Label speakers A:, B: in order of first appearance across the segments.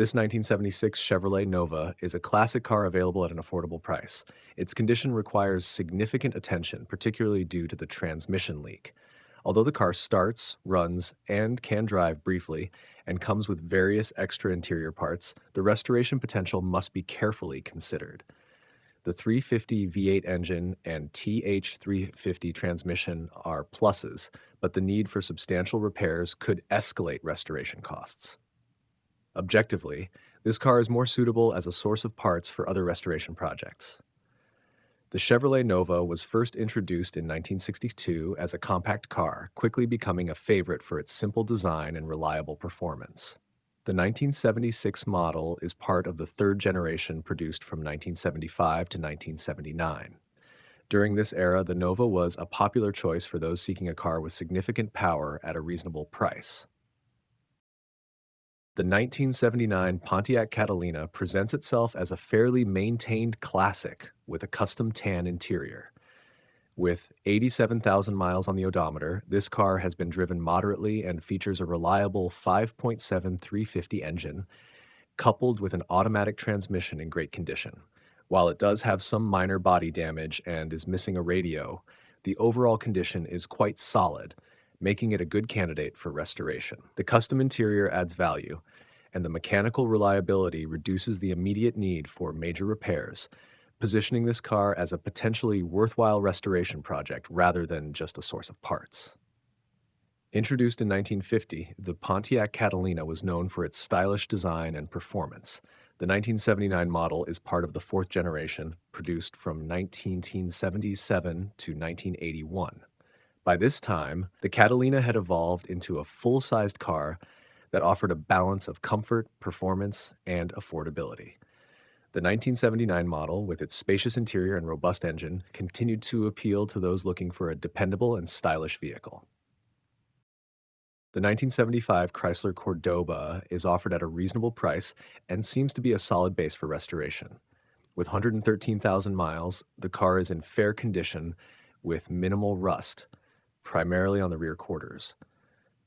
A: This 1976 Chevrolet Nova is a classic car available at an affordable price. Its condition requires significant attention, particularly due to the transmission leak. Although the car starts, runs, and can drive briefly, and comes with various extra interior parts, the restoration potential must be carefully considered. The 350 V8 engine and TH350 transmission are pluses, but the need for substantial repairs could escalate restoration costs. Objectively, this car is more suitable as a source of parts for other restoration projects. The Chevrolet Nova was first introduced in 1962 as a compact car, quickly becoming a favorite for its simple design and reliable performance. The 1976 model is part of the third generation produced from 1975 to 1979. During this era, the Nova was a popular choice for those seeking a car with significant power at a reasonable price. The 1979 Pontiac Catalina presents itself as a fairly maintained classic with a custom tan interior. With 87,000 miles on the odometer, this car has been driven moderately and features a reliable 5.7 350 engine, coupled with an automatic transmission in great condition. While it does have some minor body damage and is missing a radio, the overall condition is quite solid, making it a good candidate for restoration. The custom interior adds value, and the mechanical reliability reduces the immediate need for major repairs, positioning this car as a potentially worthwhile restoration project rather than just a source of parts. Introduced in 1950, the Pontiac Catalina was known for its stylish design and performance. The 1979 model is part of the fourth generation, produced from 1977 to 1981. By this time, the Catalina had evolved into a full-sized car that offered a balance of comfort, performance, and affordability. The 1979 model, with its spacious interior and robust engine, continued to appeal to those looking for a dependable and stylish vehicle. The 1975 Chrysler Cordoba is offered at a reasonable price and seems to be a solid base for restoration. With 113,000 miles, the car is in fair condition with minimal rust, primarily on the rear quarters.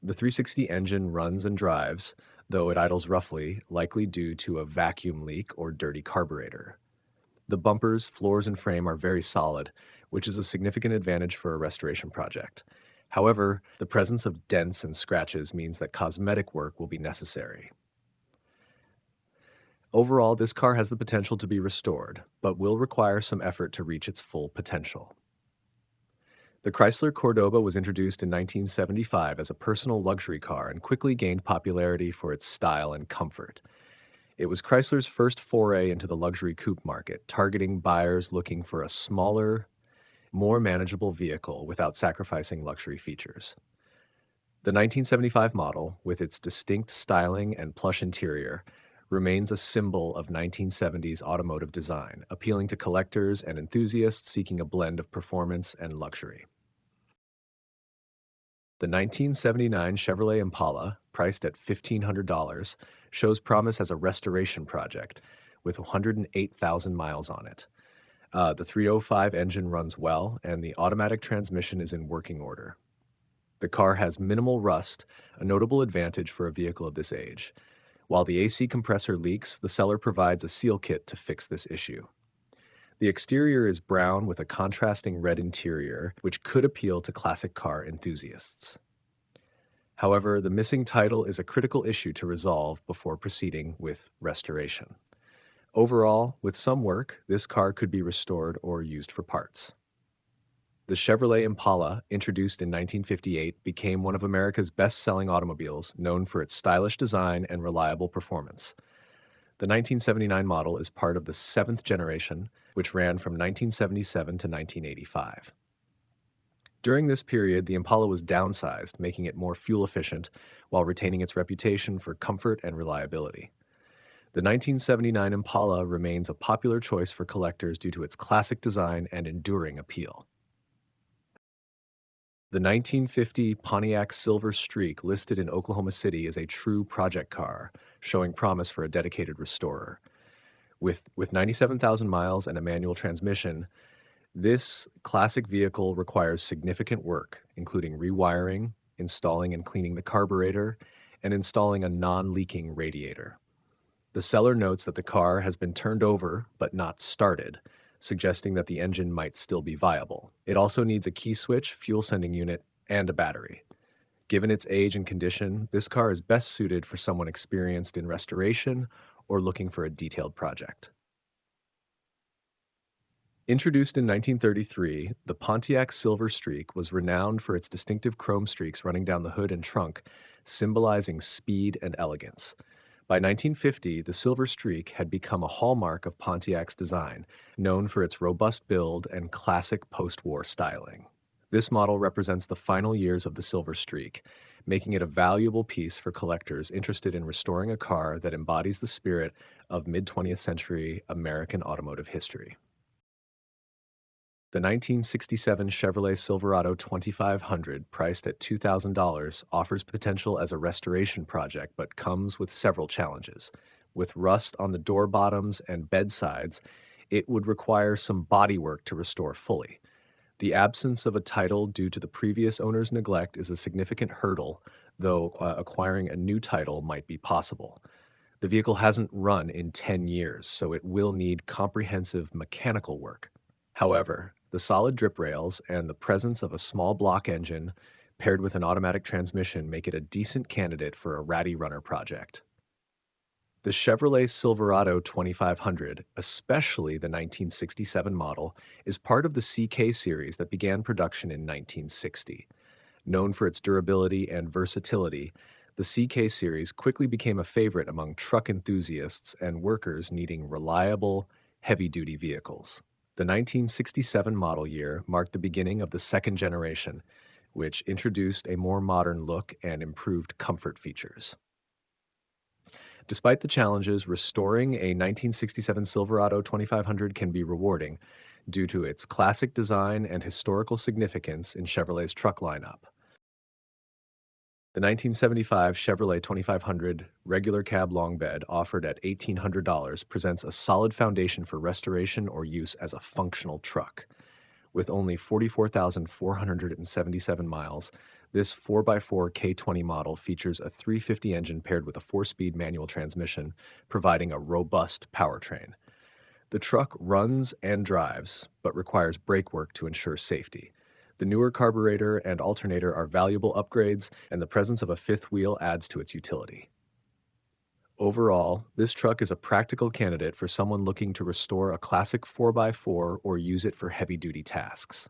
A: The 360 engine runs and drives, though it idles roughly, likely due to a vacuum leak or dirty carburetor. The bumpers, floors, and frame are very solid, which is a significant advantage for a restoration project. However, the presence of dents and scratches means that cosmetic work will be necessary. Overall, this car has the potential to be restored, but will require some effort to reach its full potential. The Chrysler Cordoba was introduced in 1975 as a personal luxury car and quickly gained popularity for its style and comfort. It was Chrysler's first foray into the luxury coupe market, targeting buyers looking for a smaller, more manageable vehicle without sacrificing luxury features. The 1975 model, with its distinct styling and plush interior, remains a symbol of 1970s automotive design, appealing to collectors and enthusiasts seeking a blend of performance and luxury. The 1979 Chevrolet Impala, priced at $1,500, shows promise as a restoration project with 108,000 miles on it. The 305 engine runs well, and the automatic transmission is in working order. The car has minimal rust, a notable advantage for a vehicle of this age. While the AC compressor leaks, the seller provides a seal kit to fix this issue. The exterior is brown with a contrasting red interior, which could appeal to classic car enthusiasts. However, the missing title is a critical issue to resolve before proceeding with restoration. Overall, with some work, this car could be restored or used for parts. The Chevrolet Impala, introduced in 1958, became one of America's best-selling automobiles, known for its stylish design and reliable performance. The 1979 model is part of the seventh generation, which ran from 1977 to 1985. During this period, the Impala was downsized, making it more fuel-efficient while retaining its reputation for comfort and reliability. The 1979 Impala remains a popular choice for collectors due to its classic design and enduring appeal. The 1950 Pontiac Silver Streak, listed in Oklahoma City, is a true project car, showing promise for a dedicated restorer. With 97,000 miles and a manual transmission, this classic vehicle requires significant work, including rewiring, installing and cleaning the carburetor, and installing a non-leaking radiator. The seller notes that the car has been turned over but not started, suggesting that the engine might still be viable. It also needs a key switch, fuel sending unit, and a battery. Given its age and condition, this car is best suited for someone experienced in restoration or looking for a detailed project. Introduced in 1933, the Pontiac Silver Streak was renowned for its distinctive chrome streaks running down the hood and trunk, symbolizing speed and elegance. By 1950, the Silver Streak had become a hallmark of Pontiac's design, known for its robust build and classic post-war styling. This model represents the final years of the Silver Streak, making it a valuable piece for collectors interested in restoring a car that embodies the spirit of mid-20th century American automotive history. The 1967 Chevrolet Silverado 2500, priced at $2,000, offers potential as a restoration project but comes with several challenges. With rust on the door bottoms and bed sides, it would require some bodywork to restore fully. The absence of a title due to the previous owner's neglect is a significant hurdle, though acquiring a new title might be possible. The vehicle hasn't run in 10 years, so it will need comprehensive mechanical work. However, the solid drip rails and the presence of a small block engine paired with an automatic transmission make it a decent candidate for a ratty runner project. The Chevrolet Silverado 2500, especially the 1967 model, is part of the CK series that began production in 1960. Known for its durability and versatility, the CK series quickly became a favorite among truck enthusiasts and workers needing reliable, heavy-duty vehicles. The 1967 model year marked the beginning of the second generation, which introduced a more modern look and improved comfort features. Despite the challenges, restoring a 1967 Silverado 2500 can be rewarding due to its classic design and historical significance in Chevrolet's truck lineup. The 1975 Chevrolet 2500 regular cab long bed, offered at $1,800, presents a solid foundation for restoration or use as a functional truck. With only 44,477 miles, this 4x4 K20 model features a 350 engine paired with a 4-speed manual transmission, providing a robust powertrain. The truck runs and drives, but requires brake work to ensure safety. The newer carburetor and alternator are valuable upgrades, and the presence of a fifth wheel adds to its utility. Overall, this truck is a practical candidate for someone looking to restore a classic 4x4 or use it for heavy-duty tasks.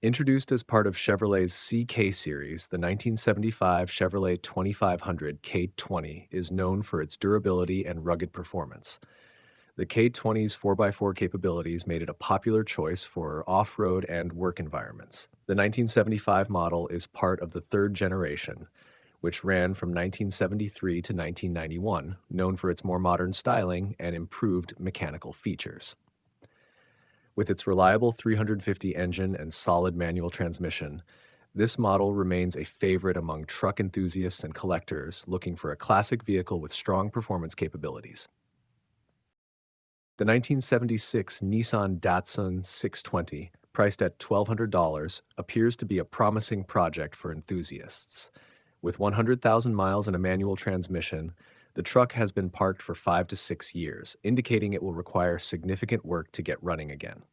A: Introduced as part of Chevrolet's CK series, the 1975 Chevrolet 2500 K20 is known for its durability and rugged performance. The K20's 4x4 capabilities made it a popular choice for off-road and work environments. The 1975 model is part of the third generation, which ran from 1973 to 1991, known for its more modern styling and improved mechanical features. With its reliable 350 engine and solid manual transmission, this model remains a favorite among truck enthusiasts and collectors looking for a classic vehicle with strong performance capabilities. The 1976 Nissan Datsun 620, priced at $1,200, appears to be a promising project for enthusiasts. With 100,000 miles and a manual transmission, the truck has been parked for 5 to 6 years, indicating it will require significant work to get running again.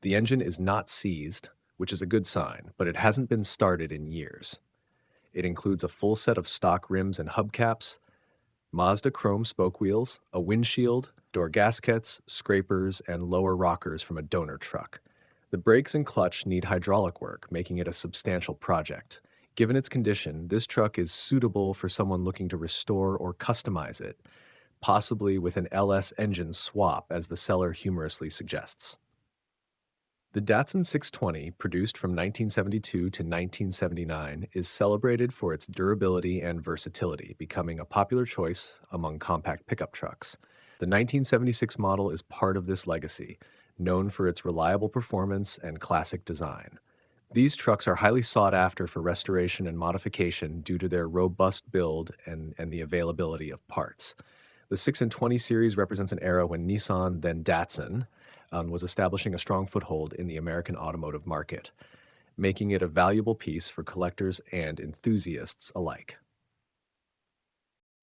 A: The engine is not seized, which is a good sign, but it hasn't been started in years. It includes a full set of stock rims and hubcaps, Mazda chrome spoke wheels, a windshield, door gaskets, scrapers, and lower rockers from a donor truck. The brakes and clutch need hydraulic work, making it a substantial project. Given its condition, this truck is suitable for someone looking to restore or customize it, possibly with an LS engine swap, as the seller humorously suggests. The Datsun 620, produced from 1972 to 1979, is celebrated for its durability and versatility, becoming a popular choice among compact pickup trucks. The 1976 model is part of this legacy, known for its reliable performance and classic design. These trucks are highly sought after for restoration and modification due to their robust build and the availability of parts. The 6 and 20 series represents an era when Nissan, then Datsun, was establishing a strong foothold in the American automotive market, making it a valuable piece for collectors and enthusiasts alike.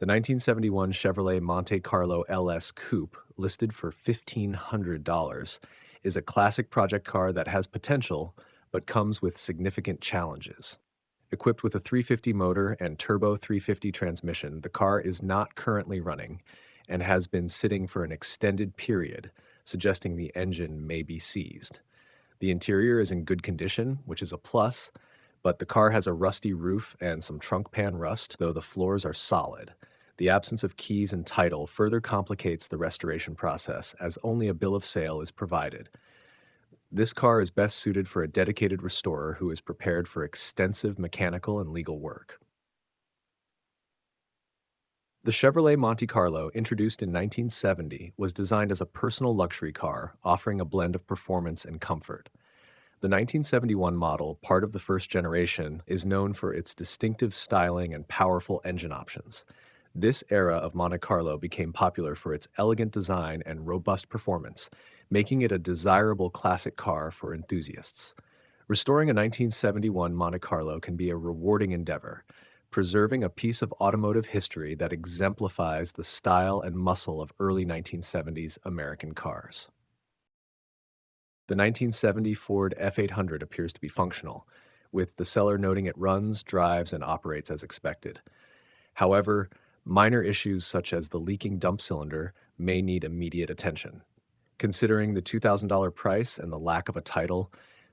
A: The 1971 Chevrolet Monte Carlo LS Coupe, listed for $1,500, is a classic project car that has potential but comes with significant challenges. Equipped with a 350 motor and turbo 350 transmission, the car is not currently running and has been sitting for an extended period, suggesting the engine may be seized. The interior is in good condition, which is a plus, but the car has a rusty roof and some trunk pan rust, though the floors are solid. The absence of keys and title further complicates the restoration process, as only a bill of sale is provided. This car is best suited for a dedicated restorer who is prepared for extensive mechanical and legal work. The Chevrolet Monte Carlo, introduced in 1970, was designed as a personal luxury car, offering a blend of performance and comfort. The 1971 model, part of the first generation, is known for its distinctive styling and powerful engine options. This era of Monte Carlo became popular for its elegant design and robust performance, making it a desirable classic car for enthusiasts. Restoring a 1971 Monte Carlo can be a rewarding endeavor, preserving a piece of automotive history that exemplifies the style and muscle of early 1970s American cars. The 1970 Ford F800 appears to be functional, with the seller noting it runs, drives, and operates as expected. However, minor issues such as the leaking dump cylinder may need immediate attention. Considering the $2,000 price and the lack of a title,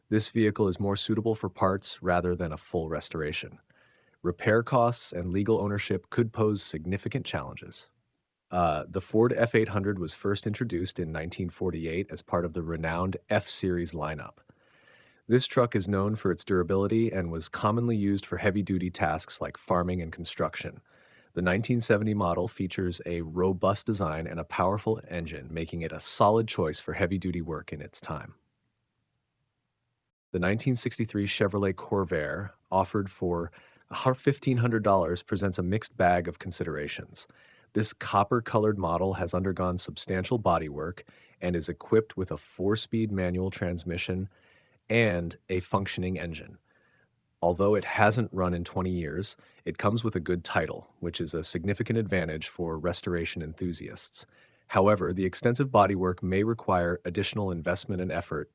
A: this vehicle is more suitable for parts rather than a full restoration. Repair costs and legal ownership could pose significant challenges. The Ford F800 was first introduced in 1948 as part of the renowned F-Series lineup. This truck is known for its durability and was commonly used for heavy-duty tasks like farming and construction. The 1970 model features a robust design and a powerful engine, making it a solid choice for heavy-duty work in its time. The 1963 Chevrolet Corvair, offered for $1,500, presents a mixed bag of considerations. This copper-colored model has undergone substantial bodywork and is equipped with a 4-speed manual transmission and a functioning engine. Although it hasn't run in 20 years, it comes with a good title, which is a significant advantage for restoration enthusiasts. However, the extensive bodywork may require additional investment and effort,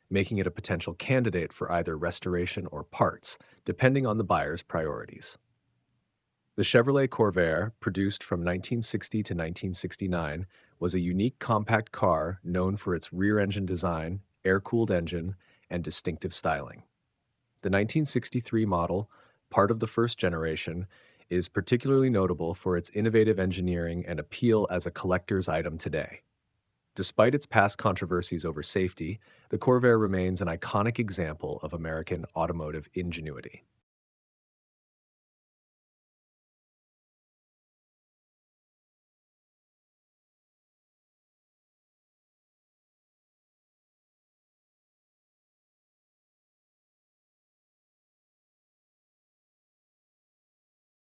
A: making it a potential candidate for either restoration or parts, depending on the buyer's priorities. The Chevrolet Corvair, produced from 1960 to 1969, was a unique compact car known for its rear-engine design, air-cooled engine, and distinctive styling. The 1963 model, part of the first generation, is particularly notable for its innovative engineering and appeal as a collector's item today. Despite its past controversies over safety, the Corvair remains an iconic example of American automotive ingenuity.